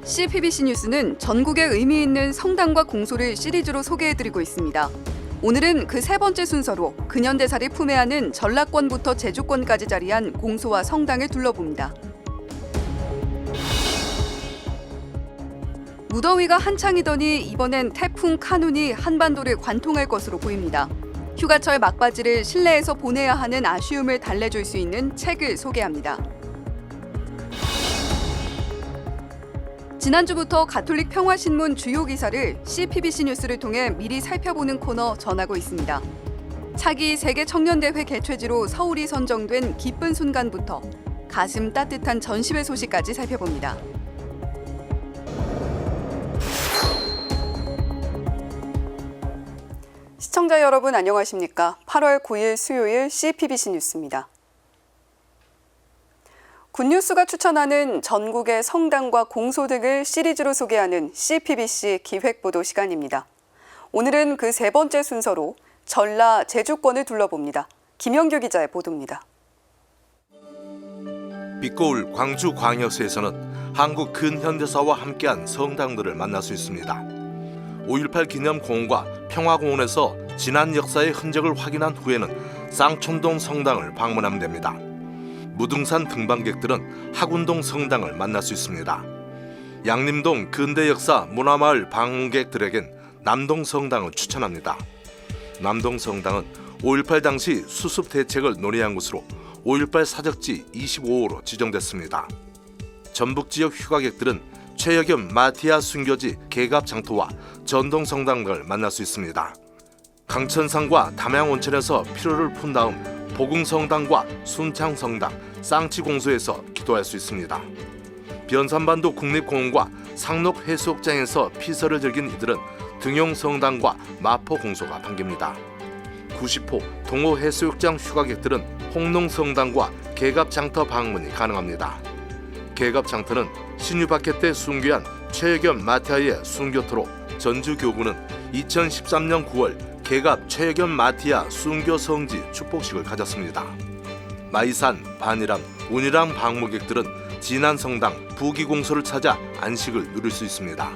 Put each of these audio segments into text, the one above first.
CPBC 뉴스는 전국의 의미 있는 성당과 공소를 시리즈로 소개해드리고 있습니다. 오늘은 그 세 번째 순서로 근현대사를 품에 안은 전라권부터 제주권까지 자리한 공소와 성당을 둘러봅니다. 무더위가 한창이더니 이번엔 태풍 카눈이 한반도를 관통할 것으로 보입니다. 휴가철 막바지를 실내에서 보내야 하는 아쉬움을 달래줄 수 있는 책을 소개합니다. 지난주부터 가톨릭 평화신문 주요 기사를 CPBC 뉴스를 통해 미리 살펴보는 코너 전하고 있습니다. 차기 세계 청년대회 개최지로 서울이 선정된 기쁜 순간부터 가슴 따뜻한 전시회 소식까지 살펴봅니다. 시청자 여러분 안녕하십니까? 8월 9일 수요일 CPBC 뉴스입니다. 굿뉴스가 추천하는 전국의 성당과 공소 등을 시리즈로 소개하는 CPBC 기획보도 시간입니다. 오늘은 그 세 번째 순서로 전라 제주권을 둘러봅니다. 김영규 기자의 보도입니다. 빛고울 광주광역시에서는 한국 근현대사와 함께한 성당들을 만날 수 있습니다. 5.18 기념공원과 평화공원에서 지난 역사의 흔적을 확인한 후에는 쌍촌동 성당을 방문하면 됩니다. 무등산 등반객들은 학운동 성당을 만날 수 있습니다. 양림동 근대역사 문화마을 방문객들에겐 남동 성당을 추천합니다. 남동 성당은 5.18 당시 수습 대책을 논의한 곳으로 5.18 사적지 25호로 지정됐습니다. 전북 지역 휴가객들은 최여겸 마티아 순교지 계갑장터와 전동성당 등을 만날 수 있습니다. 강천산과 담양온천에서 피로를 푼 다음 보궁성당과 순창성당, 쌍치공소에서 기도할 수 있습니다. 변산반도 국립공원과 상록해수욕장에서 피서를 즐긴 이들은 등용성당과 마포공소가 반깁니다. 90호 동호해수욕장 휴가객들은 홍농성당과 계갑장터 방문이 가능합니다. 계갑장터는 신유박해 때 순교한 최여겸 마티아의 순교토로 전주교구는 2013년 9월 계갑 최여겸 마티아 순교 성지 축복식을 가졌습니다. 마이산, 반이람, 운이람 방문객들은 진안성당, 부기공소를 찾아 안식을 누릴 수 있습니다.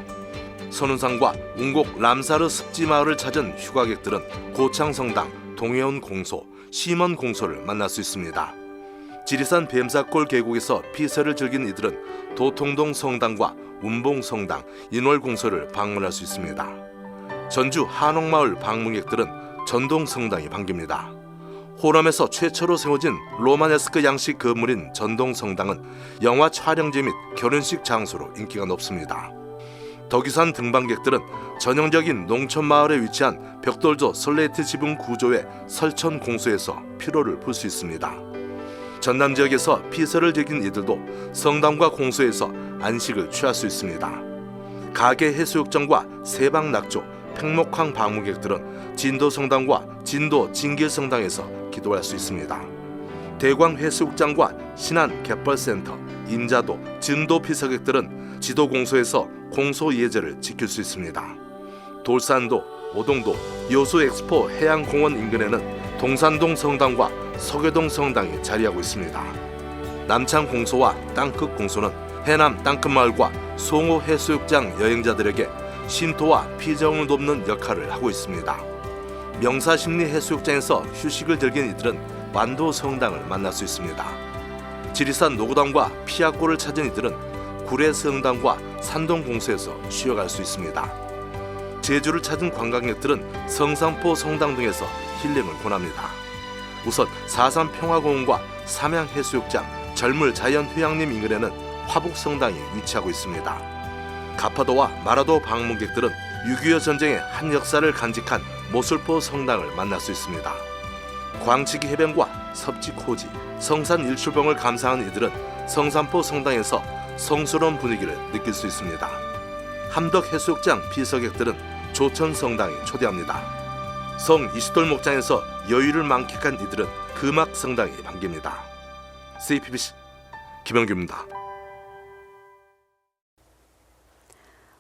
선운산과 운곡 람사르 습지마을을 찾은 휴가객들은 고창성당, 동해원공소, 심원공소를 만날 수 있습니다. 지리산 뱀사골 계곡에서 피서를 즐긴 이들은 도통동 성당과 운봉성당, 인월공소를 방문할 수 있습니다. 전주 한옥마을 방문객들은 전동성당이 반깁니다. 호남에서 최초로 세워진 로마네스크 양식 건물인 전동성당은 영화 촬영지 및 결혼식 장소로 인기가 높습니다. 덕유산 등반객들은 전형적인 농촌마을에 위치한 벽돌조 설레이트 지붕 구조의 설천공소에서 피로를 풀 수 있습니다. 전남 지역에서 피서를 즐긴 이들도 성당과 공소에서 안식을 취할 수 있습니다. 가계 해수욕장과 세방낙조, 팽목항 방문객들은 진도성당과 진도 진길성당에서 기도할 수 있습니다. 대광 해수욕장과 신안 갯벌센터, 임자도, 증도 피서객들은 지도공소에서 공소 예절을 지킬 수 있습니다. 돌산도, 오동도, 요수엑스포 해양공원 인근에는 동산동 성당과 서계동 성당이 자리하고 있습니다. 남창공소와 땅끝공소는 해남 땅끝마을과 송호 해수욕장 여행자들에게 신토와 피정을 돕는 역할을 하고 있습니다. 명사심리 해수욕장에서 휴식을 즐긴 이들은 완도 성당을 만날 수 있습니다. 지리산 노구당과 피아골을 찾은 이들은 구례 성당과 산동 공소에서 쉬어갈 수 있습니다. 제주를 찾은 관광객들은 성산포 성당 등에서 힐링을 권합니다. 우선 사산 평화공원과 삼양 해수욕장, 절물 자연휴양림 인근에는 화북 성당이 위치하고 있습니다. 가파도와 마라도 방문객들은 6.25 전쟁의 한 역사를 간직한 모슬포 성당을 만날 수 있습니다. 광치기 해변과 섭지코지, 성산 일출봉을 감상한 이들은 성산포 성당에서 성스러운 분위기를 느낄 수 있습니다. 함덕 해수욕장 피서객들은 조천 성당에 초대합니다. 성 이수돌 목장에서 여유를 만끽한 이들은 금악 성당에 반깁니다. CPBC 김영규입니다.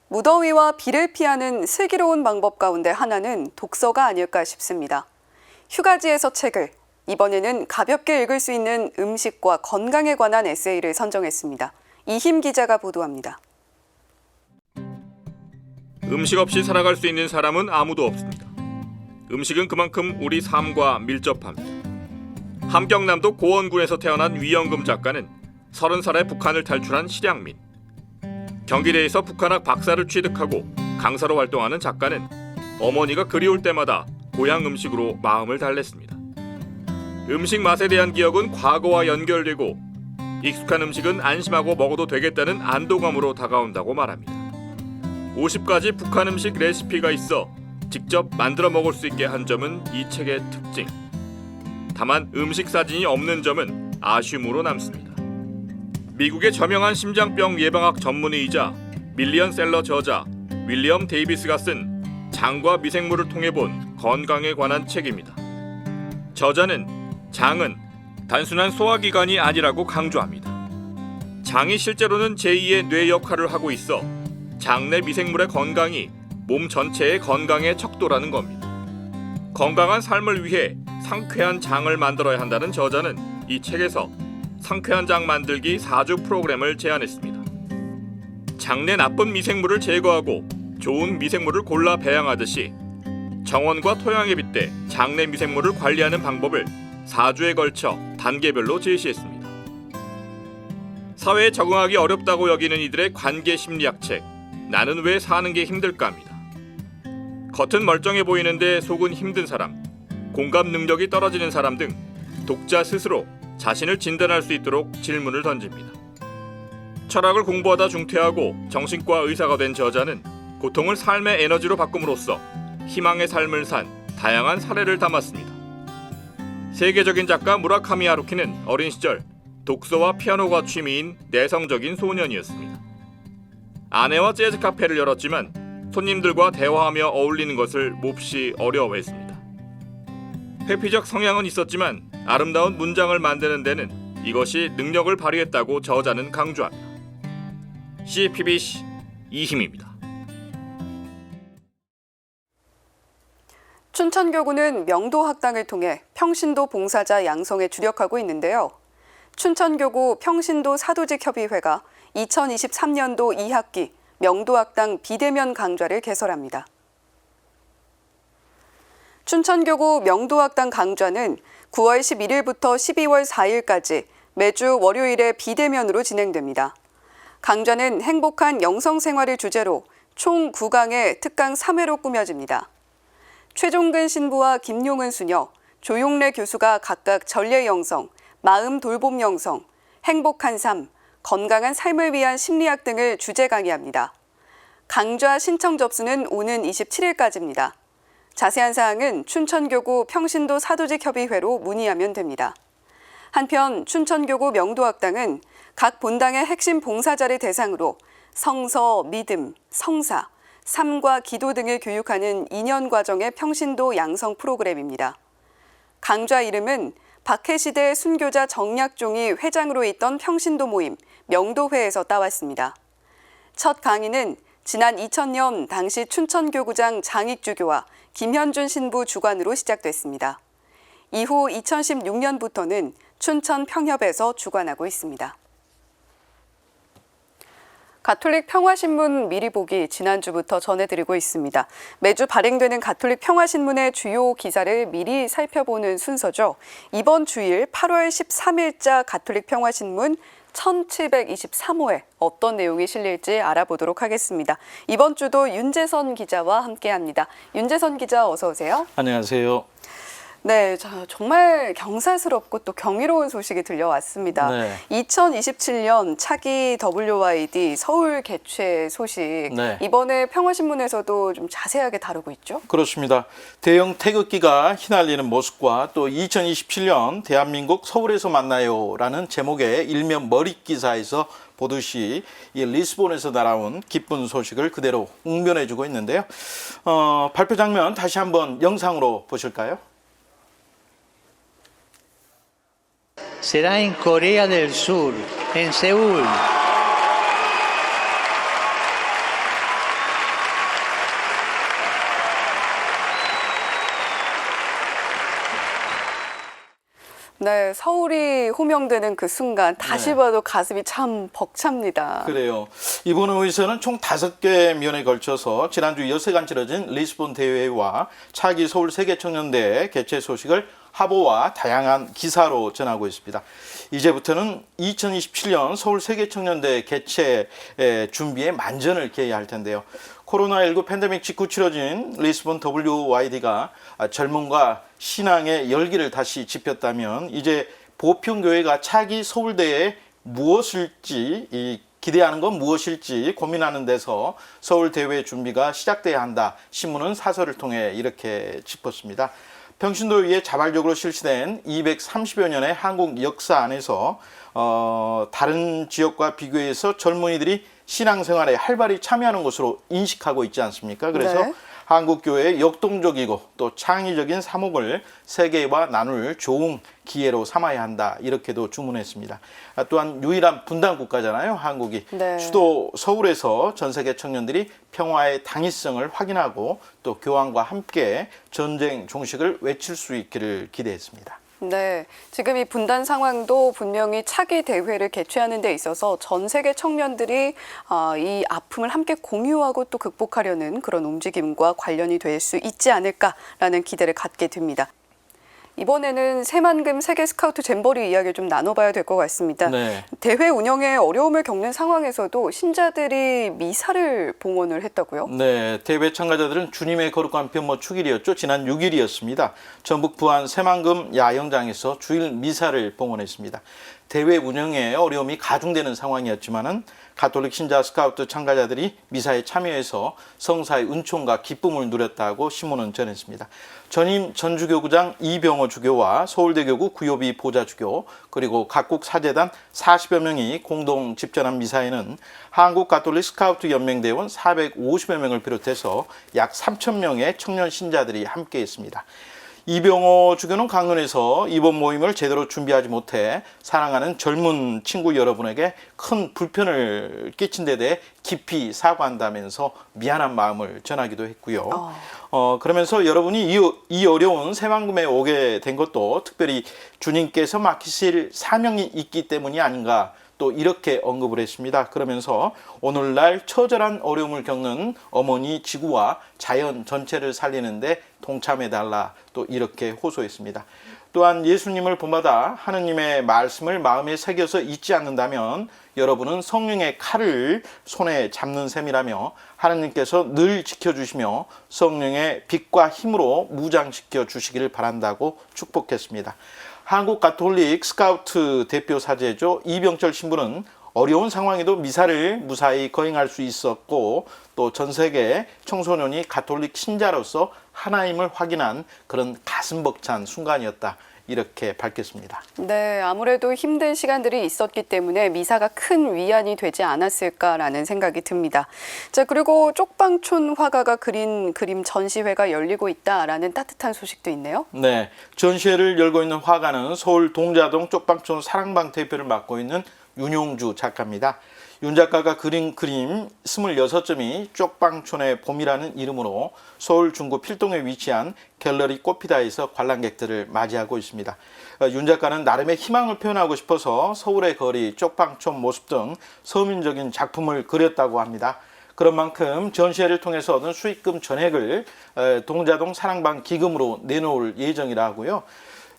무더위와 비를 피하는 슬기로운 방법 가운데 하나는 독서가 아닐까 싶습니다. 휴가지에서 책을, 이번에는 가볍게 읽을 수 있는 음식과 건강에 관한 에세이를 선정했습니다. 이힘 기자가 보도합니다. 음식 없이 살아갈 수 있는 사람은 아무도 없습니다. 음식은 그만큼 우리 삶과 밀접합니다. 함경남도 고원군에서 태어난 위영금 작가는 30살에 북한을 탈출한 실향민. 경기대에서 북한학 박사를 취득하고 강사로 활동하는 작가는 어머니가 그리울 때마다 고향 음식으로 마음을 달랬습니다. 음식 맛에 대한 기억은 과거와 연결되고 익숙한 음식은 안심하고 먹어도 되겠다는 안도감으로 다가온다고 말합니다. 50가지 북한 음식 레시피가 있어 직접 만들어 먹을 수 있게 한 점은 이 책의 특징. 다만 음식 사진이 없는 점은 아쉬움으로 남습니다. 미국의 저명한 심장병 예방학 전문의이자 밀리언셀러 저자 윌리엄 데이비스가 쓴 장과 미생물을 통해 본 건강에 관한 책입니다. 저자는 장은 단순한 소화기관이 아니라고 강조합니다. 장이 실제로는 제2의 뇌 역할을 하고 있어 장내 미생물의 건강이 몸 전체의 건강의 척도라는 겁니다. 건강한 삶을 위해 상쾌한 장을 만들어야 한다는 저자는 이 책에서 상쾌한 장 만들기 4주 프로그램을 제안했습니다. 장내 나쁜 미생물을 제거하고 좋은 미생물을 골라 배양하듯이 정원과 토양에 빗대 장내 미생물을 관리하는 방법을 4주에 걸쳐 단계별로 제시했습니다. 사회에 적응하기 어렵다고 여기는 이들의 관계 심리학 책 나는 왜 사는 게 힘들까입니다. 겉은 멀쩡해 보이는데 속은 힘든 사람, 공감 능력이 떨어지는 사람 등 독자 스스로 자신을 진단할 수 있도록 질문을 던집니다. 철학을 공부하다 중퇴하고 정신과 의사가 된 저자는 고통을 삶의 에너지로 바꿈으로써 희망의 삶을 산 다양한 사례를 담았습니다. 세계적인 작가 무라카미 하루키는 어린 시절 독서와 피아노가 취미인 내성적인 소년이었습니다. 아내와 재즈 카페를 열었지만 손님들과 대화하며 어울리는 것을 몹시 어려워했습니다. 회피적 성향은 있었지만 아름다운 문장을 만드는 데는 이것이 능력을 발휘했다고 저자는 강조합니다. CPBC 이힘입니다. 춘천교구는 명도 학당을 통해 평신도 봉사자 양성에 주력하고 있는데요. 춘천교구 평신도 사도직협의회가 2023년도 2학기 명도학당 비대면 강좌를 개설합니다. 춘천교구 명도학당 강좌는 9월 11일부터 12월 4일까지 매주 월요일에 비대면으로 진행됩니다. 강좌는 행복한 영성생활을 주제로 총 9강의 특강 3회로 꾸며집니다. 최종근 신부와 김용은 수녀, 조용래 교수가 각각 전례 영성, 마음 돌봄 영성, 행복한 삶, 건강한 삶을 위한 심리학 등을 주제 강의합니다. 강좌 신청 접수는 오는 27일까지입니다. 자세한 사항은 춘천교구 평신도 사도직협의회로 문의하면 됩니다. 한편 춘천교구 명도학당은 각 본당의 핵심 봉사자를 대상으로 성서, 믿음, 성사, 삶과 기도 등을 교육하는 2년 과정의 평신도 양성 프로그램입니다. 강좌 이름은 박해시대 순교자 정약종이 회장으로 있던 평신도 모임 명도회에서 따왔습니다. 첫 강의는 지난 2000년 당시 춘천교구장 장익주교와 김현준 신부 주관으로 시작됐습니다. 이후 2016년부터는 춘천 평협에서 주관하고 있습니다. 가톨릭 평화신문 미리 보기 지난주부터 전해드리고 있습니다. 매주 발행되는 가톨릭 평화신문의 주요 기사를 미리 살펴보는 순서죠. 이번 주일 8월 13일자 가톨릭 평화신문 1723호에 어떤 내용이 실릴지 알아보도록 하겠습니다. 이번 주도 윤재선 기자와 함께합니다. 윤재선 기자 어서 오세요. 안녕하세요. 네, 정말 경사스럽고 또 경이로운 소식이 들려왔습니다. 네. 2027년 차기 WYD 서울 개최 소식. 네. 이번에 평화신문에서도 좀 자세하게 다루고 있죠? 그렇습니다. 대형 태극기가 휘날리는 모습과 또 2027년 대한민국 서울에서 만나요라는 제목의 일면 머릿 기사에서 보듯이 이 리스본에서 날아온 기쁜 소식을 그대로 웅변해주고 있는데요. 발표 장면 다시 한번 영상으로 보실까요? Será en Corea del Sur, en Seúl. 네, 서울이 호명되는 그 순간 다시 네. 봐도 가슴이 참 벅찹니다. 그래요. 이번 의회에서는 총 5개 면에 걸쳐서 지난주 6시간 치러진 리스본 대회와 차기 서울 세계청년대회 개최 소식을 화보와 다양한 기사로 전하고 있습니다. 이제부터는 2027년 서울 세계청년대회 개최 준비에 만전을 기해야 할 텐데요. 코로나19 팬데믹 직후 치러진 리스본 WYD가 젊음과 신앙의 열기를 다시 지폈다면 이제 보편교회가 차기 서울대에 무엇일지 기대하는 건 무엇일지 고민하는 데서 서울대회 준비가 시작돼야 한다. 신문은 사설을 통해 이렇게 짚었습니다. 평신도에 자발적으로 실시된 230여 년의 한국 역사 안에서 다른 지역과 비교해서 젊은이들이 신앙생활에 활발히 참여하는 것으로 인식하고 있지 않습니까? 그래서 네. 한국교회의 역동적이고 또 창의적인 사목을 세계와 나눌 좋은 기회로 삼아야 한다. 이렇게도 주문했습니다. 또한 유일한 분단 국가잖아요. 한국이. 네. 수도 서울에서 전 세계 청년들이 평화의 당위성을 확인하고 또 교황과 함께 전쟁 종식을 외칠 수 있기를 기대했습니다. 네, 지금 이 분단 상황도 분명히 차기 대회를 개최하는 데 있어서 전 세계 청년들이 이 아픔을 함께 공유하고 또 극복하려는 그런 움직임과 관련이 될 수 있지 않을까라는 기대를 갖게 됩니다. 이번에는 새만금 세계 스카우트 잼버리 이야기를 좀 나눠봐야 될 것 같습니다. 네. 대회 운영에 어려움을 겪는 상황에서도 신자들이 미사를 봉헌을 했다고요? 네, 대회 참가자들은 주님의 거룩한 변모 축일이었죠. 지난 6일이었습니다. 전북 부안 새만금 야영장에서 주일 미사를 봉헌했습니다. 대회 운영에 어려움이 가중되는 상황이었지만은 가톨릭 신자 스카우트 참가자들이 미사에 참여해서 성사의 은총과 기쁨을 누렸다고 신문은 전했습니다. 전임 전주교구장 이병호 주교와 서울대교구 구요비 보좌주교 그리고 각국 사제단 40여 명이 공동 집전한 미사에는 한국 가톨릭 스카우트 연맹대원 450여 명을 비롯해서 약 3,000명의 청년 신자들이 함께했습니다. 이병호 주교는 강론에서 이번 모임을 제대로 준비하지 못해 사랑하는 젊은 친구 여러분에게 큰 불편을 끼친 데 대해 깊이 사과한다면서 미안한 마음을 전하기도 했고요. 그러면서 여러분이 이 어려운 새만금에 오게 된 것도 특별히 주님께서 맡기실 사명이 있기 때문이 아닌가 또 이렇게 언급을 했습니다. 그러면서 오늘날 처절한 어려움을 겪는 어머니 지구와 자연 전체를 살리는데 동참해달라 또 이렇게 호소했습니다. 또한 예수님을 본받아 하느님의 말씀을 마음에 새겨서 잊지 않는다면 여러분은 성령의 칼을 손에 잡는 셈이라며 하느님께서 늘 지켜주시며 성령의 빛과 힘으로 무장시켜 주시기를 바란다고 축복했습니다. 한국 가톨릭 스카우트 대표 사제죠. 이병철 신부는 어려운 상황에도 미사를 무사히 거행할 수 있었고 또 전 세계 청소년이 가톨릭 신자로서 하나임을 확인한 그런 가슴 벅찬 순간이었다. 이렇게 밝혔습니다. 네, 아무래도 힘든 시간들이 있었기 때문에 미사가 큰 위안이 되지 않았을까라는 생각이 듭니다. 자, 그리고 쪽방촌 화가가 그린 그림 전시회가 열리고 있다라는 따뜻한 소식도 있네요. 네, 전시회를 열고 있는 화가는 서울 동자동 쪽방촌 사랑방 대표를 맡고 있는 윤용주 작가입니다. 윤 작가가 그린 그림 26점이 쪽방촌의 봄이라는 이름으로 서울 중구 필동에 위치한 갤러리 꽃피다에서 관람객들을 맞이하고 있습니다. 윤 작가는 나름의 희망을 표현하고 싶어서 서울의 거리, 쪽방촌 모습 등 서민적인 작품을 그렸다고 합니다. 그런 만큼 전시회를 통해서 얻은 수익금 전액을 동자동 사랑방 기금으로 내놓을 예정이라 하고요.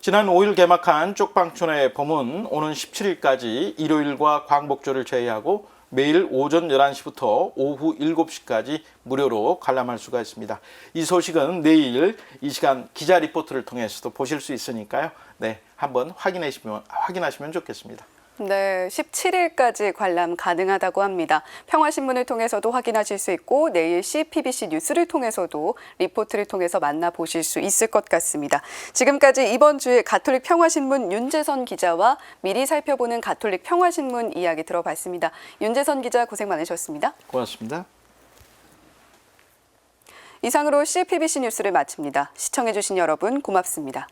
지난 5일 개막한 쪽방촌의 봄은 오는 17일까지 일요일과 광복절을 제외하고 매일 오전 11시부터 오후 7시까지 무료로 관람할 수가 있습니다. 이 소식은 내일 이 시간 기자 리포트를 통해서도 보실 수 있으니까요. 네, 한번 확인하시면 좋겠습니다. 네, 17일까지 관람 가능하다고 합니다. 평화신문을 통해서도 확인하실 수 있고 내일 CPBC 뉴스를 통해서도 리포트를 통해서 만나보실 수 있을 것 같습니다. 지금까지 이번 주에 가톨릭 평화신문 윤재선 기자와 미리 살펴보는 가톨릭 평화신문 이야기 들어봤습니다. 윤재선 기자 고생 많으셨습니다. 고맙습니다. 이상으로 CPBC 뉴스를 마칩니다. 시청해주신 여러분 고맙습니다.